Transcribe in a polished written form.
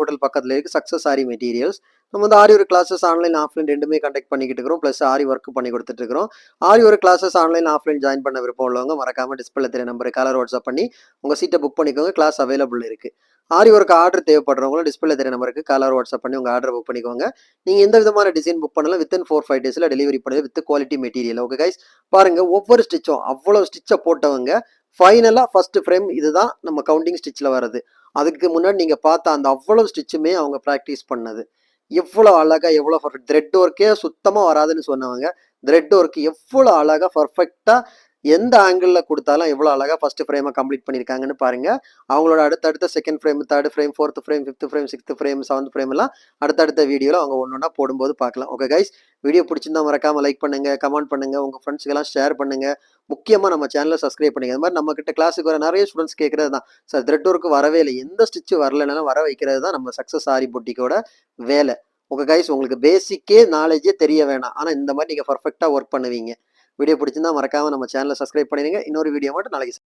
Hotel பக்கத்துல இருக்கு success ஆரி materials. நம்ம வந்து aari work classes online offline ரெண்டுமே கண்டக்ட் பண்ணிக்கிட்டு இருக்கிறோம். ப்ளஸ் ஆரி ஒர்க் பண்ணி கொடுத்துட்டு இருக்கிறோம். Aari work classes online offline join பண்ண விருப்பம் உள்ளவங்க மறக்காம டிஸ்பிளே தெரிய நம்பருக்கு காலர் வாட்ஸ்அப் பண்ணி உங்க சீட்டை புக் பண்ணிக்கோங்க. கிளாஸ் அவைலபிள் இருக்கு. ஆரி ஒர்க் ஆர்டர் தேவைப்படுறவங்களும் டிஸ்பிளே தெரிய நம்பருக்கு காலர் வாட்ஸ்அப் பண்ணி உங்க ஆர்டர் புக் பண்ணிக்கோங்க. நீங்க எந்த விதமான டிசைன் புக் பண்ணலாம் வித்தின் 4-5 டேஸ்ல டெலிவரி பண்ணுது with quality material. Okay guys, பாருங்க ஒவ்வொரு ஸ்டிச்சும் அவ்வளவு ஸ்டிச்சை போட்டவங்க ஃபைனலா ஃபர்ஸ்ட் ஃப்ரேம் இதுதான் நம்ம கவுண்டிங் ஸ்டிச்ல வருது. அதுக்கு முன்னாடி நீங்க பார்த்த அந்த அவ்வளவு ஸ்டிச்சுமே அவங்க ப்ராக்டிஸ் பண்ணது. எவ்வளோ அழகா எவ்வளோ பர்ஃபெக்ட் த்ரெட் ஒர்க்கே சுத்தமாக வராதுன்னு சொன்னவங்க த்ரெட் ஒர்க் எவ்வளோ அழகா பர்ஃபெக்டா எந்த ஆங்கிள் கொடுத்தாலும் எவ்வளோ அழகா ஃபர்ஸ்ட் ஃப்ரேமை கம்ப்ளீட் பண்ணியிருக்காங்கன்னு பாருங்க. அவங்களோட அடுத்தடுத்த second frame, third frame, fourth frame, fifth frame, sixth frame, seventh frame எல்லாம் அடுத்தடுத்த வீடியோவில் அவங்க ஒன்றா போடும்போது பார்க்கலாம். ஓகே கைஸ், வீடியோ பிடிச்சிருந்தா மறக்காம லைக் பண்ணுங்க, கமெண்ட் பண்ணுங்க, உங்க ஃப்ரெண்ட்ஸ்க்கெல்லாம் ஷேர் பண்ணுங்க. முக்கியமாக நம்ம சேனலை சப்ஸ்கிரைப் பண்ணுங்க. அது மாதிரி நம்ம கிட்ட கிளாஸுக்கு வர நிறைய ஸ்டூடெண்ட்ஸ் கேட்கறது தான், சார் த்ரெட் ஒர்க் வரவே இல்லை, எந்த ஸ்டிச் வரலனாலும் வர வைக்கிறது தான் நம்ம சக்ஸஸ் ஆரி பொட்டிக்கோட வேலை. ஓகே கைஸ், உங்களுக்கு பேசிக்கே நாலேஜே தெரிய வேணாம், ஆனால் இந்த மாதிரி நீங்கள் பர்ஃபெக்டாக ஒர்க் பண்ணுவீங்க. வீடியோ பிடிச்சிருந்தா மறக்காம நம்ம சேனலை சப்ஸ்கிரைப் பண்ணிடுங்க. இன்னொரு வீடியோ மட்டும் நாளைக்கு